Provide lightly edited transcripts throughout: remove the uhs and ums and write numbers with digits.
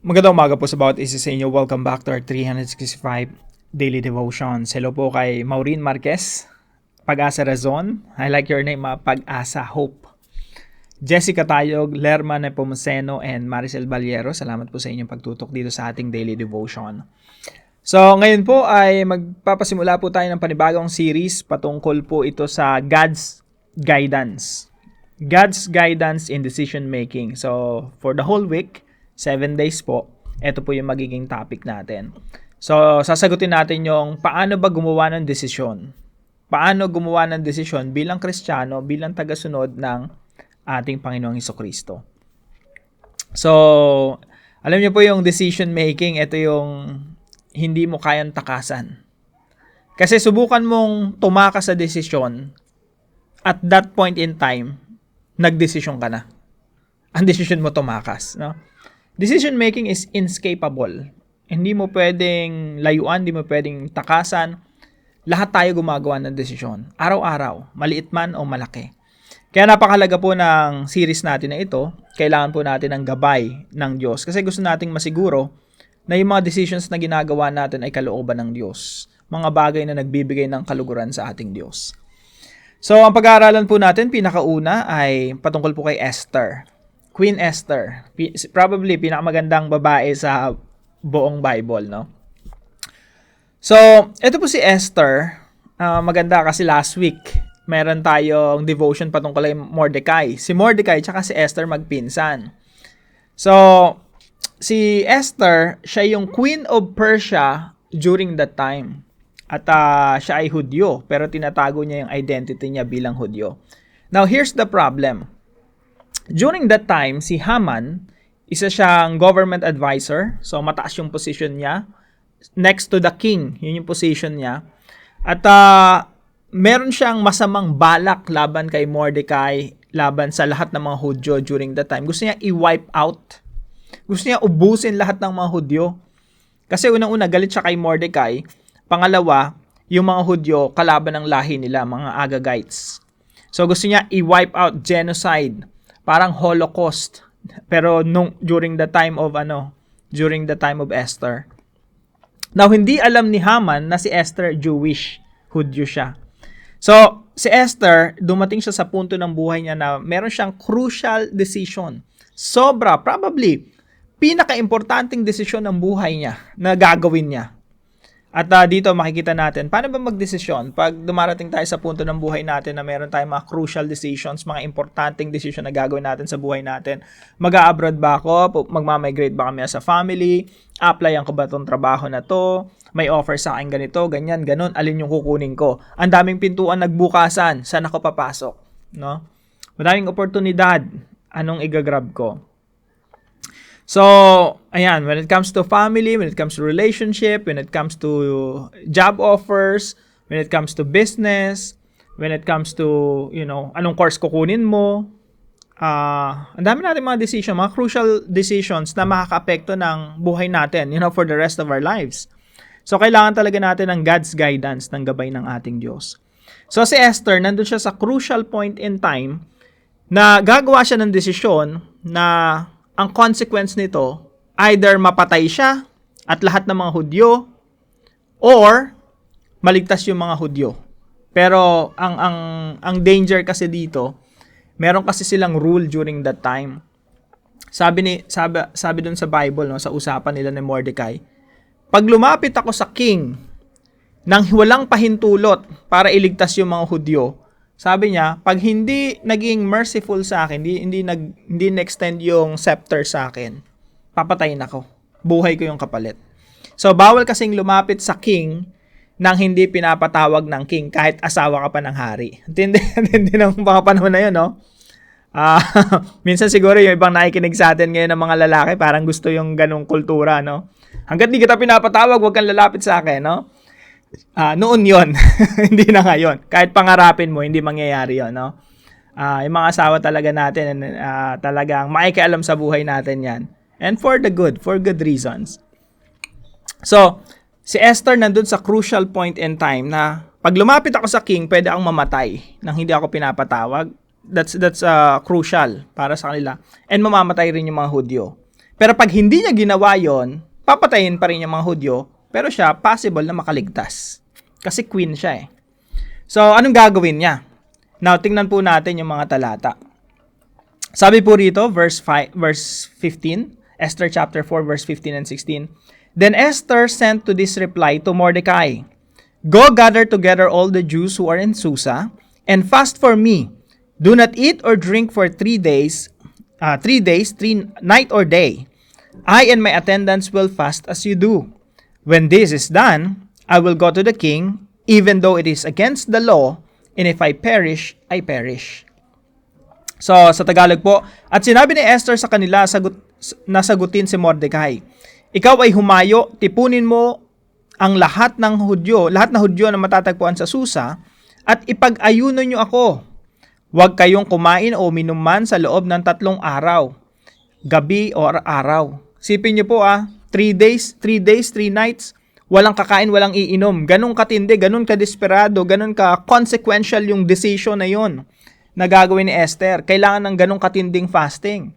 Magandang umaga po sa bawat isa sa inyo. Welcome back to our 365 Daily Devotions. Hello po kay Maureen Marquez, Pag-asa Razon. I like your name, Pag-asa Hope. Jessica Tayog, Lerma Nepomuceno, and Maricel Baliero. Salamat po sa inyong pagtutok dito sa ating Daily Devotion. So, ngayon po ay magpapasimula po tayo ng panibagong series. Patungkol po ito sa God's Guidance. God's Guidance in Decision Making. So, for the whole week, 7 days po, ito po yung magiging topic natin. So, sasagutin natin yung paano ba gumawa ng desisyon. Paano gumawa ng desisyon bilang Kristiyano, bilang tagasunod ng ating Panginoong Hesukristo. So, alam niyo po yung decision making, ito yung hindi mo kayang takasan. Kasi subukan mong tumakas sa desisyon, at that point in time, nagdesisyon ka na. Ang desisyon mo tumakas, no? Decision making is inescapable. Hindi mo pwedeng layuan, hindi mo pwedeng takasan. Lahat tayo gumagawa ng desisyon. Araw-araw, maliit man o malaki. Kaya napakahalaga po ng series natin na ito. Kailangan po natin ng gabay ng Diyos. Kasi gusto nating masiguro na yung mga decisions na ginagawa natin ay kalooban ng Diyos. Mga bagay na nagbibigay ng kaluguran sa ating Diyos. So, ang pag-aaralan po natin, pinakauna ay patungkol po kay Esther. Queen Esther, probably pinakamagandang babae sa buong Bible, no? So, ito po si Esther, maganda kasi last week, meron tayong devotion patungkol kay Mordecai. Si Mordecai tsaka si Esther magpinsan. So, si Esther, siya yung Queen of Persia during that time. At siya ay Hudyo, pero tinatago niya yung identity niya bilang Hudyo. Now, here's the problem. During that time, si Haman, isa siyang government advisor. So, mataas yung position niya. Next to the king, yun yung position niya. At meron siyang masamang balak laban kay Mordecai, laban sa lahat ng mga Hudyo during that time. Gusto niya i-wipe out. Gusto niya ubusin lahat ng mga Hudyo. Kasi unang-una, galit siya kay Mordecai. Pangalawa, yung mga Hudyo, kalaban ng lahi nila, mga Agagites. So, gusto niya i-wipe out, genocide. Parang Holocaust. Pero during the time of Esther. Now, hindi alam ni Haman na si Esther Jewish, Hudyo siya. So, si Esther, dumating siya sa punto ng buhay niya na meron siyang crucial decision. Probably, pinaka-importanting desisyon ng buhay niya na gagawin niya. At dito makikita natin, paano ba magdesisyon? Pag dumarating tayo sa punto ng buhay natin na meron tayong mga crucial decisions, mga importanteng decision na gagawin natin sa buhay natin. Mag-a-abroad ba ako? Magmamigrate ba kami as a family? Applyan ko ba itong trabaho na to? May offer sa akin ganito, ganyan, ganon. Alin yung kukunin ko? Ang daming pintuan nagbukasan. Saan ako papasok? No? Madaming oportunidad. Anong igagrab ko? So, ayan, when it comes to family, when it comes to relationship, when it comes to job offers, when it comes to business, when it comes to, anong course kukunin mo, ang dami natin mga decision, mga crucial decisions na makaka-apekto ng buhay natin, for the rest of our lives. So, kailangan talaga natin ng God's guidance, ng gabay ng ating Diyos. So, si Esther, nandun siya sa crucial point in time na gagawa siya ng desisyon na ang consequence nito, either mapatay siya at lahat ng mga Hudyo or maligtas yung mga Hudyo. Pero ang danger kasi dito, meron kasi silang rule during that time. Sabi dun sa Bible, no, sa usapan nila ni Mordecai, pag lumapit ako sa king nang walang pahintulot para iligtas yung mga Hudyo, sabi niya, pag hindi naging merciful sa akin, hindi na-extend yung scepter sa akin, papatayin ako. Buhay ko yung kapalit. So, bawal kasing lumapit sa king nang hindi pinapatawag ng king kahit asawa ka pa ng hari. Hindi ng mga panahon na yun, no? Minsan siguro yung ibang nakikinig sa atin ngayon ng mga lalaki, parang gusto yung ganong kultura, no? Hanggat di kita pinapatawag, huwag kang lalapit sa akin, no? Noon yon hindi na ngayon. Kahit pangarapin mo, hindi mangyayari yon, no? Yung mga asawa talaga natin, talagang maikialam sa buhay natin yan. And for good reasons. So, si Esther nandun sa crucial point in time na pag lumapit ako sa king, pwede akong mamatay nang hindi ako pinapatawag. That's crucial para sa kanila. And mamamatay rin yung mga Hudyo. Pero pag hindi niya ginawa yon, papatayin pa rin yung mga Hudyo, pero siya possible na makaligtas. Kasi queen siya eh. So, anong gagawin niya? Now, tingnan po natin yung mga talata. Sabi po rito, verse 15, Esther chapter 4, verse 15 and 16. Then Esther sent to this reply to Mordecai, Go gather together all the Jews who are in Susa, and fast for me. Do not eat or drink for 3 days, 3 night or day. I and my attendants will fast as you do. When this is done, I will go to the king, even though it is against the law, and if I perish, I perish. So, sa Tagalog po, at sinabi ni Esther sa kanila, nasagutin si Mordecai, Ikaw ay humayo, tipunin mo ang lahat na Hudyo na matatagpuan sa Susa, at ipag-ayuno nyo ako. Huwag kayong kumain o uminom man sa loob ng 3 araw, gabi o araw. Sipin nyo po 3 days, 3 nights, walang kakain, walang iinom. Ganun katindi, ganun kadesperado, ganun ka-consequential yung decision na yun na gagawin ni Esther. Kailangan ng ganun katinding fasting.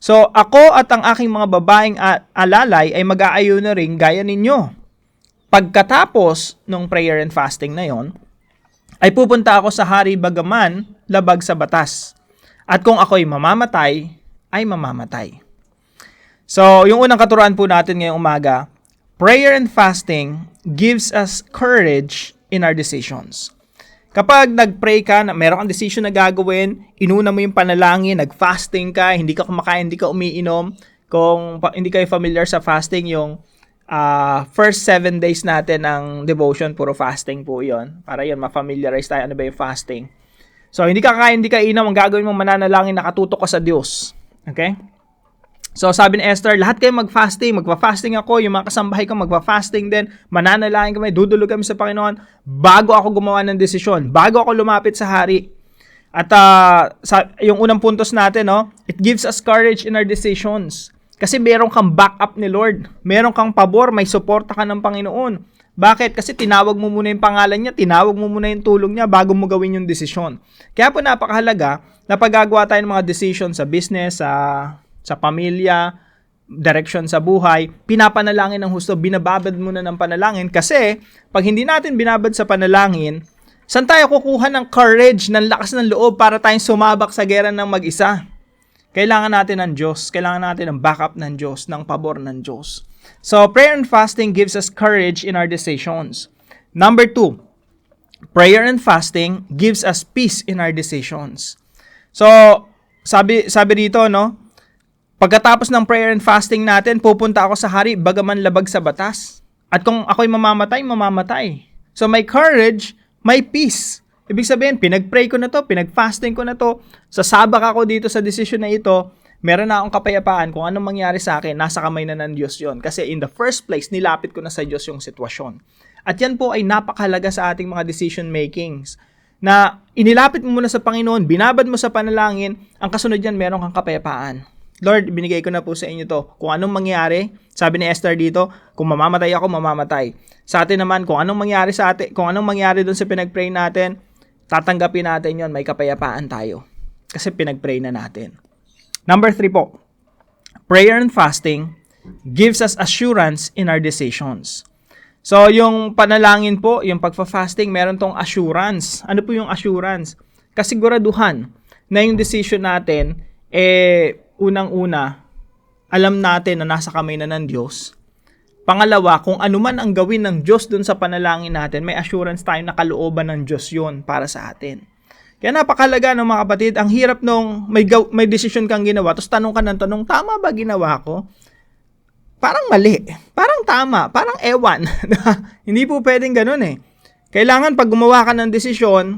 So, ako at ang aking mga babaeng alalay ay mag-aayuno rin gaya ninyo. Pagkatapos ng prayer and fasting na yon, ay pupunta ako sa hari bagaman labag sa batas. At kung ako'y mamamatay, ay mamamatay. So, yung unang katuruan po natin ngayong umaga, prayer and fasting gives us courage in our decisions. Kapag nag-pray ka, meron kang decision na gagawin, inuna mo yung panalangin, nag-fasting ka, hindi ka kumakain, hindi ka umiinom. Kung hindi kayo familiar sa fasting, yung first 7 days natin ng devotion, puro fasting po yon. Para yun, ma-familiarize tayo ano ba yung fasting. So, hindi ka kakain, hindi ka inom, ang gagawin mo mananalangin, nakatutok ka sa Diyos. Okay? So, sabi ni Esther, lahat kayo mag-fasting, magpa-fasting ako, yung mga kasambahay ko magpa-fasting din, mananalangin kami, dudulog kami sa Panginoon, bago ako gumawa ng desisyon, bago ako lumapit sa hari. At yung unang puntos natin, it gives us courage in our decisions. Kasi meron kang backup ni Lord. Meron kang pabor, may suporta ka ng Panginoon. Bakit? Kasi tinawag mo muna yung pangalan niya, tinawag mo muna yung tulong niya bago mo gawin yung desisyon. Kaya po napakahalaga na paggagawa tayo ng mga decision sa business, sa pamilya, direction sa buhay, pinapanalangin ng husto, binababad muna ng panalangin. Kasi pag hindi natin binabad sa panalangin, saan tayo kukuha ng courage, ng lakas ng loob para tayong sumabak sa gera ng mag-isa? Kailangan natin ng Diyos. Kailangan natin ng backup ng Diyos, ng pabor ng Diyos. So, prayer and fasting gives us courage in our decisions. Number 2, prayer and fasting gives us peace in our decisions. So, sabi dito, pagkatapos ng prayer and fasting natin, pupunta ako sa hari, bagaman labag sa batas. At kung ako'y mamamatay, mamamatay. So, may courage, may peace. Ibig sabihin, pinag-pray ko na to, pinag-fasting ko na to, sasabak ako dito sa desisyon na ito, meron na akong kapayapaan kung anong mangyari sa akin, nasa kamay na ng Diyos yon. Kasi in the first place, nilapit ko na sa Diyos yung sitwasyon. At yan po ay napakahalaga sa ating mga decision makings. Na inilapit mo muna sa Panginoon, binabad mo sa panalangin, ang kasunod yan, meron kang kapayapaan. Lord, binigay ko na po sa inyo to. Kung anong mangyari, sabi ni Esther dito, kung mamamatay ako, mamamatay. Sa atin naman, kung anong mangyari sa atin, kung anong mangyari doon sa pinag-pray natin, tatanggapin natin yon, may kapayapaan tayo. Kasi pinag-pray na natin. Number 3 po, prayer and fasting gives us assurance in our decisions. So, yung panalangin po, yung pagfa-fasting, meron tong assurance. Ano po yung assurance? Kasiguraduhan na yung decision natin, unang-una, alam natin na nasa kamay na ng Diyos. Pangalawa, kung ano man ang gawin ng Diyos dun sa panalangin natin, may assurance tayo na kalooban ng Diyos yun para sa atin. Kaya napakalaga ng mga kapatid, ang hirap nung may decision kang ginawa, tapos tanong ka ng tanong, tama ba ginawa ko? Parang mali, parang tama, parang ewan. Hindi po pwedeng ganun eh. Kailangan pag gumawa ka ng desisyon,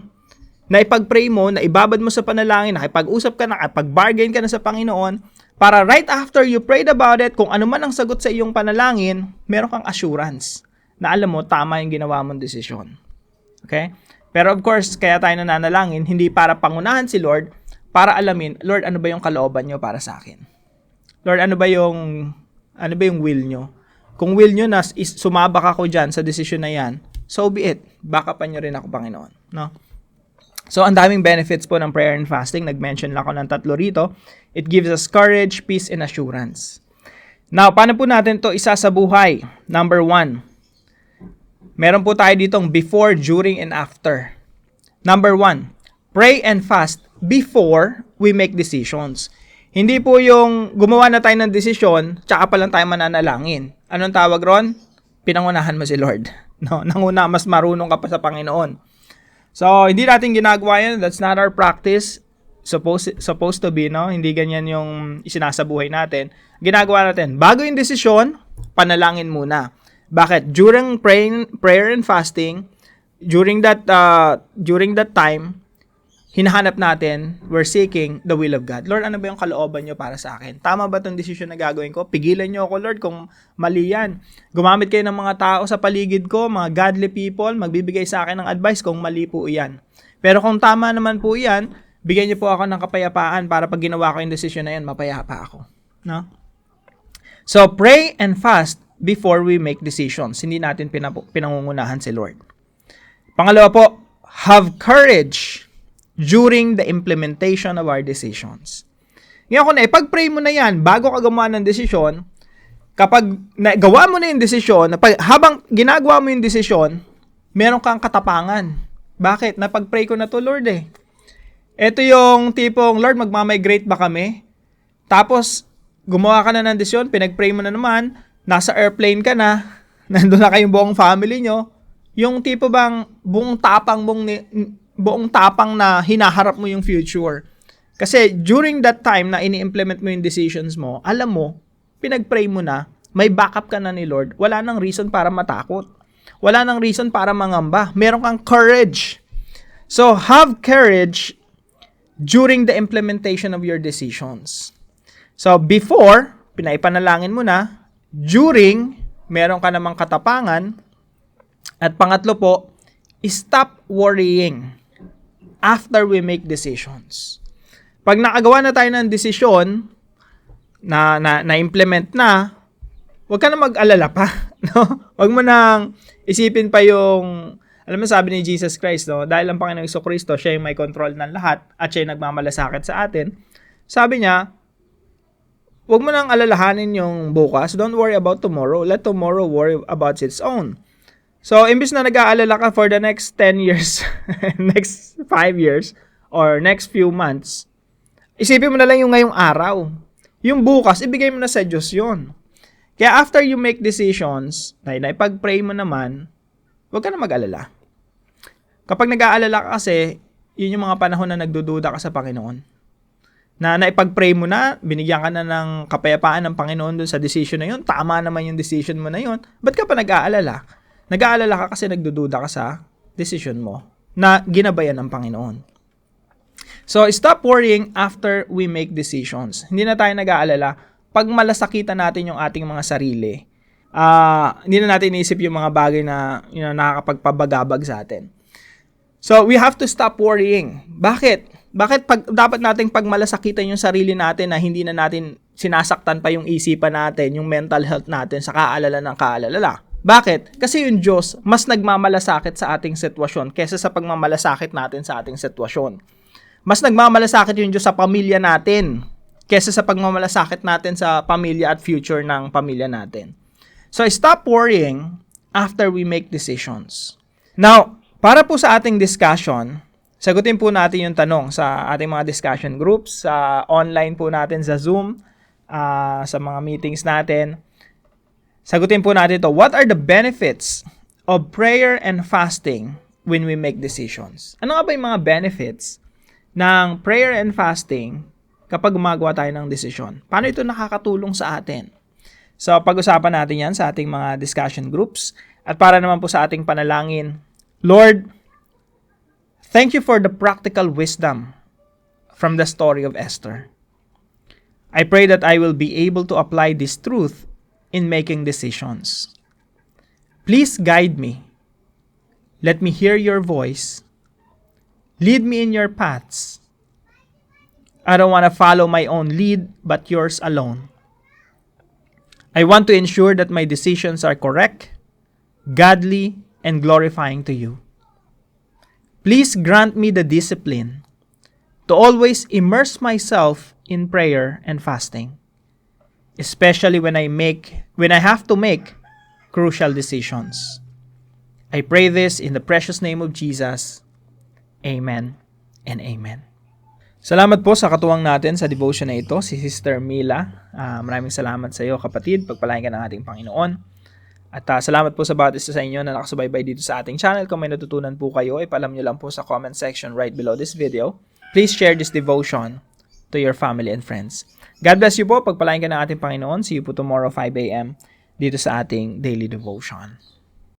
na ipag-pray mo, na ibabad mo sa panalangin, nakipag-usap ka na, nakipag-bargain ka na sa Panginoon, para right after you prayed about it, kung ano man ang sagot sa iyong panalangin, meron kang assurance na alam mo, tama yung ginawa mong desisyon. Okay? Pero of course, kaya tayo nananalangin, hindi para pangunahan si Lord, para alamin, Lord, ano ba yung kalooban nyo para sa akin? Lord, ano ba yung will nyo? Kung will nyo na sumabak ako dyan sa desisyon na yan, so be it. Backupan nyo rin ako, Panginoon. No? So, ang daming benefits po ng prayer and fasting. Nag-mention lang ako ng 3 rito. It gives us courage, peace, and assurance. Now, paano po natin to isa sa buhay? Number 1, meron po tayo ditong before, during, and after. Number 1, pray and fast before we make decisions. Hindi po yung gumawa na tayo ng desisyon, tsaka pa lang tayo mananalangin. Anong tawag ron? Pinangunahan mo si Lord. No, nanguna, mas marunong ka pa sa Panginoon. So, hindi natin ginagawa yan. That's not our practice. Supposed to be, no? Hindi ganyan yung isinasabuhay natin. Ginagawa natin, bago yung desisyon, panalangin muna. Bakit? During prayer and fasting, during that time, hinahanap natin, we're seeking the will of God. Lord, ano ba yung kalooban nyo para sa akin? Tama ba itong desisyon na gagawin ko? Pigilan nyo ako, Lord, kung mali yan. Gumamit kayo ng mga tao sa paligid ko, mga godly people, magbibigay sa akin ng advice kung mali po yan. Pero kung tama naman po yan, bigyan niyo po ako ng kapayapaan para pag ginawa ko yung desisyon na yan, mapayapa ako. No? So, pray and fast before we make decisions. Hindi natin pinangungunahan si Lord. Pangalawa po, have courage during the implementation of our decisions. Ngayon kung ipag-pray mo na yan, bago ka gumawa ng desisyon, kapag gawa mo na yung desisyon, habang ginagawa mo yung desisyon, meron kang katapangan. Bakit? Napag-pray ko na to, Lord eh. Ito yung tipong, Lord, magmamigrate ba kami? Tapos, gumawa ka na ng desisyon, pinag-pray mo na naman, nasa airplane ka na, nandun na kayong buong family nyo, yung tipo bang buong tapang na hinaharap mo yung future. Kasi during that time na ini-implement mo yung decisions mo, alam mo, pinag-pray mo na, may backup ka na ni Lord, wala nang reason para matakot. Wala nang reason para mangamba. Meron kang courage. So, have courage during the implementation of your decisions. So, before, pinaipanalangin mo na. During, meron ka namang katapangan. At pangatlo po, stop worrying after we make decisions. Pag nakagawa na tayo ng desisyon, na-implement na, huwag ka na mag-alala pa. No? Huwag mo nang isipin pa yung, alam mo sabi ni Jesus Christ, no? Dahil ang Panginoong Jesucristo, siya yung may control ng lahat at siya yung nagmamalasakit sa atin. Sabi niya, huwag mo nang alalahanin yung bukas. Don't worry about tomorrow. Let tomorrow worry about its own. So, imbis na nag-aalala ka for the next 10 years, next 5 years, or next few months, isipin mo na lang yung ngayong araw. Yung bukas, ibigay mo na sa Diyos yun. Kaya after you make decisions, na ipag-pray mo naman, huwag ka na mag-alala. Kapag nag-aalala ka kasi, yun yung mga panahon na nagdududa ka sa Panginoon. Na naipag-pray mo na, binigyan ka na ng kapayapaan ng Panginoon dun sa decision na yun, tama naman yung decision mo na yun, ba't ka pa nag-aalala? Nag-aalala ka kasi nagdududa ka sa decision mo na ginabayan ng Panginoon. So, stop worrying after we make decisions. Hindi na tayo nag-aalala pag malasakitan natin yung ating mga sarili. Hindi na natin inisip yung mga bagay na nakakapagpabagabag sa atin. So, we have to stop worrying. Bakit? Bakit dapat nating pagmalasakitan yung sarili natin na hindi na natin sinasaktan pa yung isipan natin, yung mental health natin sa kaalala ng kaalala? Bakit? Kasi yung Diyos mas nagmamalasakit sa ating sitwasyon kaysa sa pagmamalasakit natin sa ating sitwasyon. Mas nagmamalasakit yung Diyos sa pamilya natin kaysa sa pagmamalasakit natin sa pamilya at future ng pamilya natin. So, stop worrying after we make decisions. Now, para po sa ating discussion, sagutin po natin yung tanong sa ating mga discussion groups, sa online po natin sa Zoom, sa mga meetings natin. Sagutin po natin ito, what are the benefits of prayer and fasting when we make decisions? Ano nga ba yung mga benefits ng prayer and fasting kapag gumagawa tayo ng desisyon? Paano ito nakakatulong sa atin? So, pag-usapan natin yan sa ating mga discussion groups. At para naman po sa ating panalangin, Lord, thank you for the practical wisdom from the story of Esther. I pray that I will be able to apply this truth in making decisions. Please guide me. Let me hear your voice. Lead me in your paths. I don't want to follow my own lead, but yours alone. I want to ensure that my decisions are correct, godly, and glorifying to you. Please grant me the discipline to always immerse myself in prayer and fasting. especially when I have to make crucial decisions. I pray this in the precious name of Jesus. Amen and amen. Salamat po sa katuwang natin sa devotion na ito, si Sister Mila. Maraming salamat sa iyo, kapatid. Pagpalain ka ng ating Panginoon. At salamat po sa bawat isa sa inyo na nakasubaybay dito sa ating channel. Kung may natutunan po kayo, ipaalam nyo lang po sa comment section right below this video. Please share this devotion to your family and friends. God bless you po. Pagpalain ka ng ating Panginoon. See you po tomorrow 5 a.m. dito sa ating daily devotion.